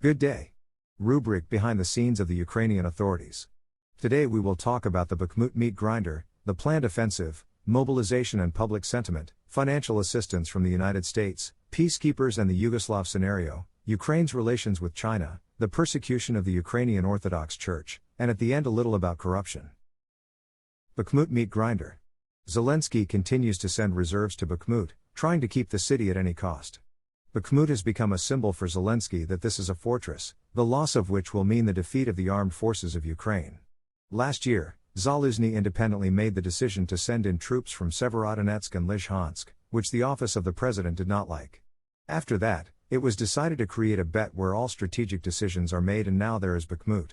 Good day. Rubric behind the scenes of the Ukrainian authorities. Today we will talk about the Bakhmut meat grinder, the planned offensive, mobilization and public sentiment, financial assistance from the United States, peacekeepers and the Yugoslav scenario, Ukraine's relations with China, the persecution of the Ukrainian Orthodox Church, and at the end a little about corruption. Bakhmut meat grinder. Zelensky continues to send reserves to Bakhmut, trying to keep the city at any cost. Bakhmut has become a symbol for Zelensky that this is a fortress, the loss of which will mean the defeat of the armed forces of Ukraine. Last year, Zelensky independently made the decision to send in troops from Severodonetsk and Lysychansk, which the office of the president did not like. After that, it was decided to create a bet where all strategic decisions are made, and now there is Bakhmut.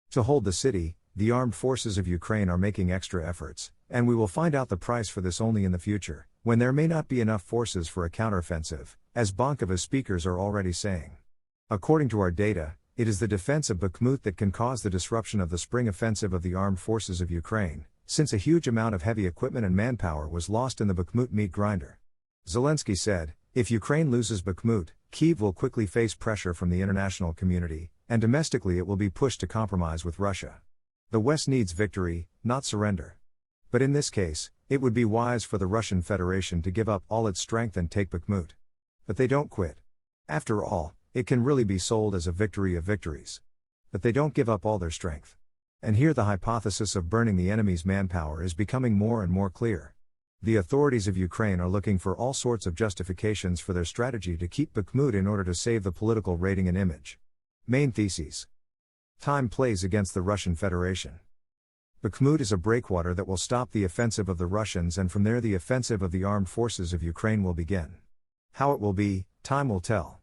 To hold the city, the armed forces of Ukraine are making extra efforts, and we will find out the price for this only in the future, when there may not be enough forces for a counteroffensive, as Bankova speakers are already saying. According to our data, it is the defense of Bakhmut that can cause the disruption of the spring offensive of the armed forces of Ukraine, since a huge amount of heavy equipment and manpower was lost in the Bakhmut meat grinder. Zelensky said, if Ukraine loses Bakhmut, Kyiv will quickly face pressure from the international community, and domestically it will be pushed to compromise with Russia. The West needs victory, not surrender. But in this case, it would be wise for the Russian Federation to give up all its strength and take Bakhmut. But they don't quit. After all, it can really be sold as a victory of victories. But they don't give up all their strength. And here the hypothesis of burning the enemy's manpower is becoming more and more clear. The authorities of Ukraine are looking for all sorts of justifications for their strategy to keep Bakhmut in order to save the political rating and image. Main theses. Time plays against the Russian Federation. Bakhmut is a breakwater that will stop the offensive of the Russians, and from there the offensive of the armed forces of Ukraine will begin. How it will be, time will tell.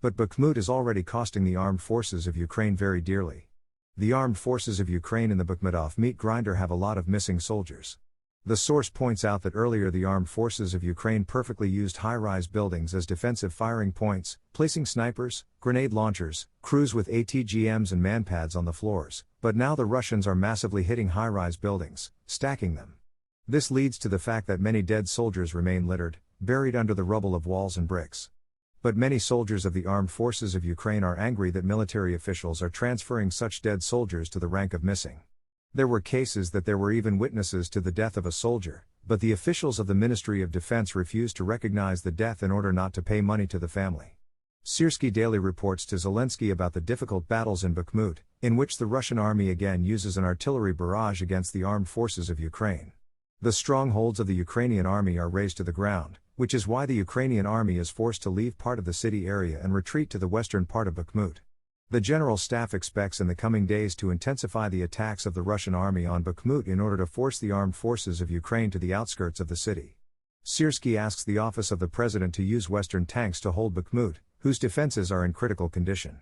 But Bakhmut is already costing the armed forces of Ukraine very dearly. The armed forces of Ukraine in the Bakhmutov meat grinder have a lot of missing soldiers. The source points out that earlier the armed forces of Ukraine perfectly used high-rise buildings as defensive firing points, placing snipers, grenade launchers, crews with ATGMs and manpads on the floors, but now the Russians are massively hitting high-rise buildings, stacking them. This leads to the fact that many dead soldiers remain littered, buried under the rubble of walls and bricks. But many soldiers of the armed forces of Ukraine are angry that military officials are transferring such dead soldiers to the rank of missing. There were cases that there were even witnesses to the death of a soldier, but the officials of the Ministry of Defense refused to recognize the death in order not to pay money to the family. Siersky Daily reports to Zelensky about the difficult battles in Bakhmut, in which the Russian army again uses an artillery barrage against the armed forces of Ukraine. The strongholds of the Ukrainian army are razed to the ground, which is why the Ukrainian army is forced to leave part of the city area and retreat to the western part of Bakhmut. The General Staff expects in the coming days to intensify the attacks of the Russian army on Bakhmut in order to force the armed forces of Ukraine to the outskirts of the city. Siersky asks the office of the president to use Western tanks to hold Bakhmut, whose defenses are in critical condition.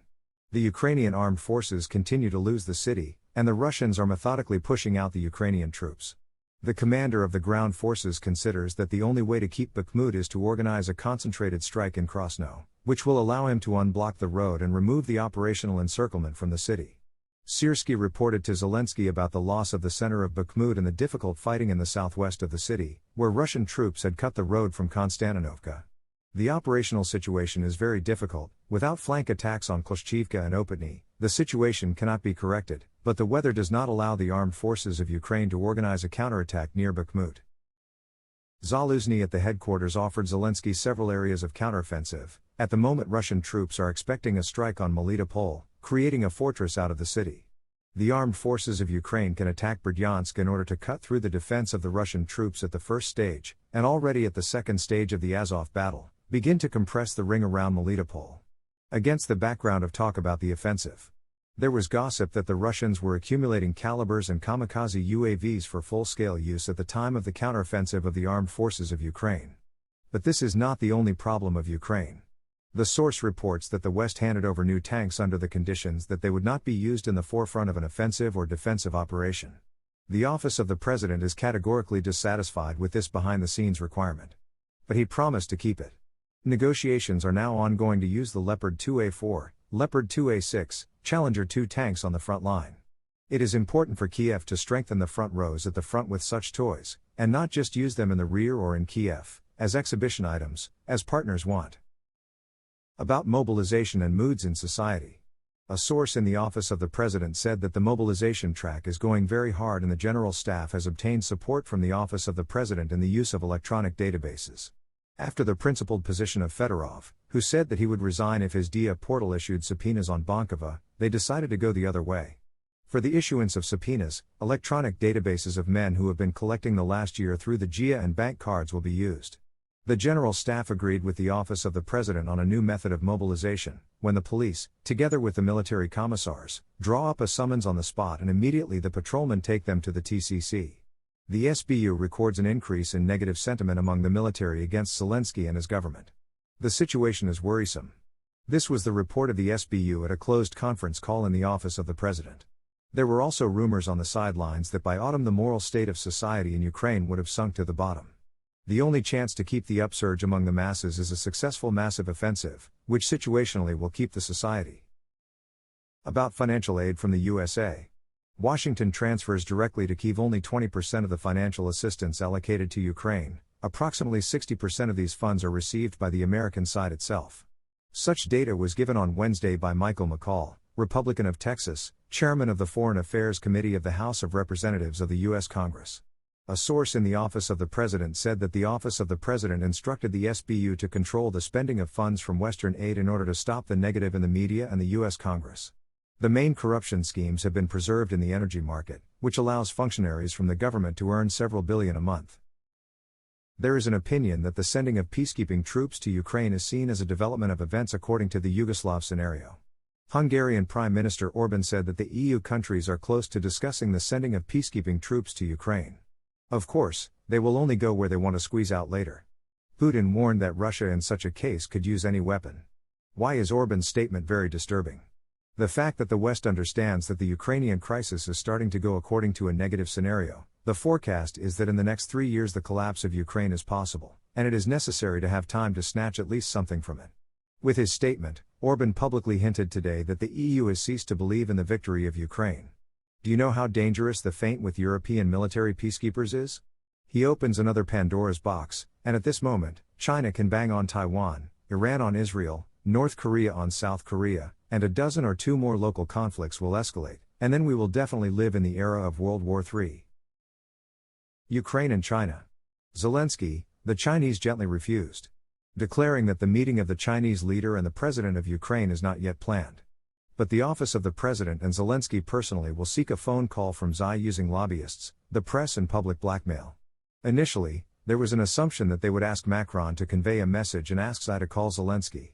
The Ukrainian armed forces continue to lose the city, and the Russians are methodically pushing out the Ukrainian troops. The commander of the ground forces considers that the only way to keep Bakhmut is to organize a concentrated strike in Krasno, which will allow him to unblock the road and remove the operational encirclement from the city. Siersky reported to Zelensky about the loss of the center of Bakhmut and the difficult fighting in the southwest of the city, where Russian troops had cut the road from Konstantinovka. The operational situation is very difficult. Without flank attacks on Kloshchivka and Opatny, the situation cannot be corrected, but the weather does not allow the armed forces of Ukraine to organize a counterattack near Bakhmut. Zelensky at the headquarters offered Zelensky several areas of counteroffensive. At the moment Russian troops are expecting a strike on Melitopol, creating a fortress out of the city. The armed forces of Ukraine can attack Berdyansk in order to cut through the defense of the Russian troops at the first stage, and already at the second stage of the Azov battle, begin to compress the ring around Melitopol. Against the background of talk about the offensive, there was gossip that the Russians were accumulating Kalibrs and kamikaze UAVs for full-scale use at the time of the counteroffensive of the armed forces of Ukraine. But this is not the only problem of Ukraine. The source reports that the West handed over new tanks under the conditions that they would not be used in the forefront of an offensive or defensive operation. The office of the president is categorically dissatisfied with this behind-the-scenes requirement. But he promised to keep it. Negotiations are now ongoing to use the Leopard 2A4, Leopard 2A6, Challenger 2 tanks on the front line. It is important for Kiev to strengthen the front rows at the front with such toys, and not just use them in the rear or in Kiev, as exhibition items, as partners want. About mobilization and moods in society. A source in the office of the president said that the mobilization track is going very hard and the general staff has obtained support from the office of the president in the use of electronic databases. After the principled position of Fedorov, who said that he would resign if his DIA portal issued subpoenas on Bankova, they decided to go the other way. For the issuance of subpoenas, electronic databases of men who have been collecting the last year through the GIA and bank cards will be used. The general staff agreed with the office of the president on a new method of mobilization, when the police, together with the military commissars, draw up a summons on the spot and immediately the patrolmen take them to the TCC. The SBU records an increase in negative sentiment among the military against Zelensky and his government. The situation is worrisome. This was the report of the SBU at a closed conference call in the office of the president. There were also rumors on the sidelines that by autumn the moral state of society in Ukraine would have sunk to the bottom. The only chance to keep the upsurge among the masses is a successful massive offensive, which situationally will keep the society. About financial aid from the USA. Washington transfers directly to Kyiv only 20% of the financial assistance allocated to Ukraine. Approximately 60% of these funds are received by the American side itself. Such data was given on Wednesday by Michael McCall, Republican of Texas, chairman of the Foreign Affairs Committee of the House of Representatives of the U.S. Congress. A source in the office of the president said that the office of the president instructed the SBU to control the spending of funds from Western aid in order to stop the negative in the media and the U.S. Congress. The main corruption schemes have been preserved in the energy market, which allows functionaries from the government to earn several billion a month. There is an opinion that the sending of peacekeeping troops to Ukraine is seen as a development of events according to the Yugoslav scenario. Hungarian Prime Minister Orbán said that the EU countries are close to discussing the sending of peacekeeping troops to Ukraine. Of course, they will only go where they want to squeeze out later. Putin warned that Russia in such a case could use any weapon. Why is Orbán's statement very disturbing? The fact that the West understands that the Ukrainian crisis is starting to go according to a negative scenario. The forecast is that in the next 3 years the collapse of Ukraine is possible, and it is necessary to have time to snatch at least something from it. With his statement, Orbán publicly hinted today that the EU has ceased to believe in the victory of Ukraine. Do you know how dangerous the feint with European military peacekeepers is? He opens another Pandora's box, and at this moment, China can bang on Taiwan, Iran on Israel, North Korea on South Korea, and a dozen or two more local conflicts will escalate, and then we will definitely live in the era of World War III. Ukraine and China. Zelensky, the Chinese gently refused, declaring that the meeting of the Chinese leader and the president of Ukraine is not yet planned. But the office of the president and Zelensky personally will seek a phone call from Xi using lobbyists, the press and public blackmail. Initially, there was an assumption that they would ask Macron to convey a message and ask Xi to call Zelensky.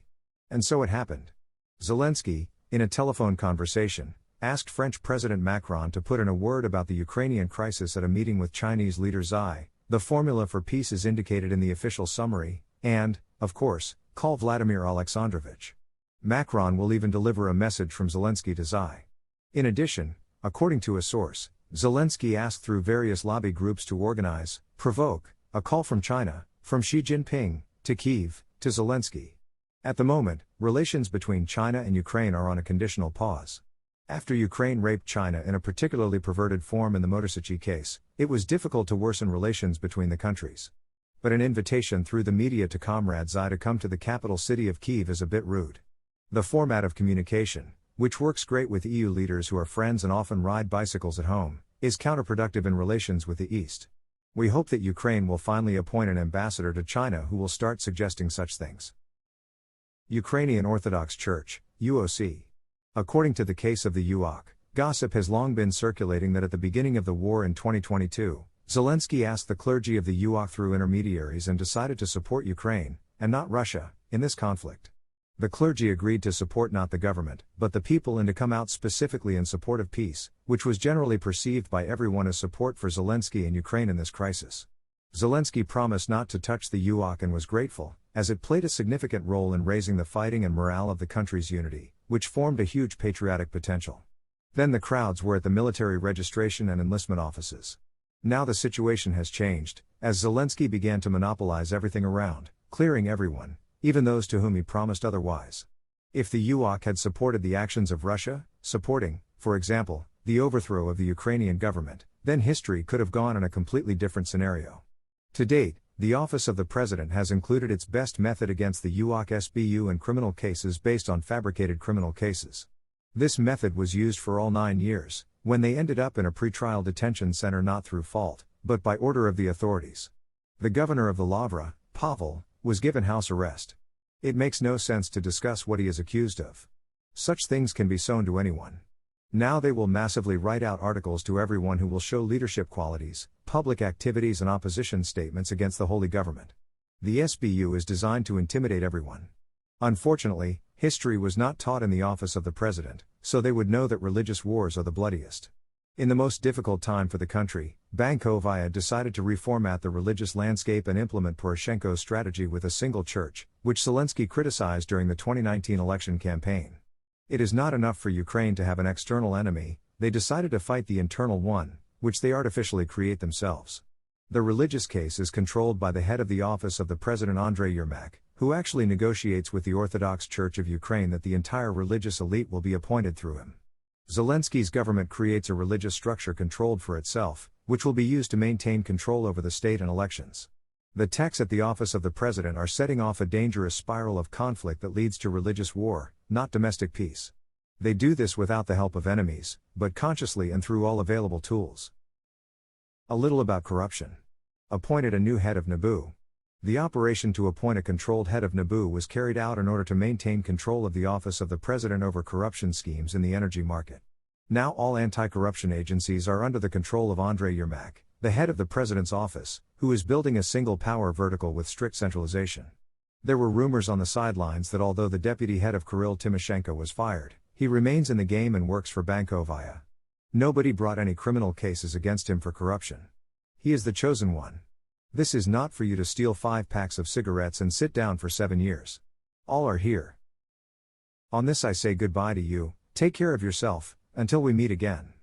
And so it happened. Zelensky, in a telephone conversation, asked French President Macron to put in a word about the Ukrainian crisis at a meeting with Chinese leader Xi. The formula for peace is indicated in the official summary, and, of course, call Vladimir Alexandrovich. Macron will even deliver a message from Zelensky to Xi. In addition, according to a source, Zelensky asked through various lobby groups to organize, provoke, a call from China, from Xi Jinping, to Kyiv, to Zelensky. At the moment, relations between China and Ukraine are on a conditional pause. After Ukraine raped China in a particularly perverted form in the Motorsichi case, it was difficult to worsen relations between the countries. But an invitation through the media to Comrade Xi to come to the capital city of Kyiv is a bit rude. The format of communication, which works great with EU leaders who are friends and often ride bicycles at home, is counterproductive in relations with the East. We hope that Ukraine will finally appoint an ambassador to China who will start suggesting such things. Ukrainian Orthodox Church, UOC. According to the case of the UOC, gossip has long been circulating that at the beginning of the war in 2022, Zelensky asked the clergy of the UOC through intermediaries and decided to support Ukraine, and not Russia, in this conflict. The clergy agreed to support not the government, but the people and to come out specifically in support of peace, which was generally perceived by everyone as support for Zelensky and Ukraine in this crisis. Zelensky promised not to touch the UOC and was grateful, as it played a significant role in raising the fighting and morale of the country's unity, which formed a huge patriotic potential. Then the crowds were at the military registration and enlistment offices. Now the situation has changed, as Zelensky began to monopolize everything around, clearing everyone, even those to whom he promised otherwise. If the UOC had supported the actions of Russia, supporting, for example, the overthrow of the Ukrainian government, then history could have gone in a completely different scenario. To date, the Office of the President has included its best method against the UOC SBU in criminal cases based on fabricated criminal cases. This method was used for all 9 years, when they ended up in a pretrial detention center not through fault, but by order of the authorities. The governor of the Lavra, Pavel, was given house arrest. It makes no sense to discuss what he is accused of. Such things can be sown to anyone. Now they will massively write out articles to everyone who will show leadership qualities, public activities and opposition statements against the holy government. The SBU is designed to intimidate everyone. Unfortunately, history was not taught in the office of the president, so they would know that religious wars are the bloodiest. In the most difficult time for the country, Bankovaya decided to reformat the religious landscape and implement Poroshenko's strategy with a single church, which Zelensky criticized during the 2019 election campaign. It is not enough for Ukraine to have an external enemy, they decided to fight the internal one, which they artificially create themselves. The religious case is controlled by the head of the office of the president Andrei Yermak, who actually negotiates with the Orthodox Church of Ukraine that the entire religious elite will be appointed through him. Zelensky's government creates a religious structure controlled for itself, which will be used to maintain control over the state and elections. The techs at the office of the president are setting off a dangerous spiral of conflict that leads to religious war, not domestic peace. They do this without the help of enemies, but consciously and through all available tools. A little about corruption. Appointed a new head of Nabu. The operation to appoint a controlled head of Nabu was carried out in order to maintain control of the office of the president over corruption schemes in the energy market. Now all anti-corruption agencies are under the control of Andrei Yermak, the head of the president's office, who is building a single power vertical with strict centralization. There were rumors on the sidelines that although the deputy head of Kirill Tymoshenko was fired, he remains in the game and works for Bankovaya. Nobody brought any criminal cases against him for corruption. He is the chosen one. This is not for you to steal 5 packs of cigarettes and sit down for 7 years. All are here. On this I say goodbye to you, take care of yourself, until we meet again.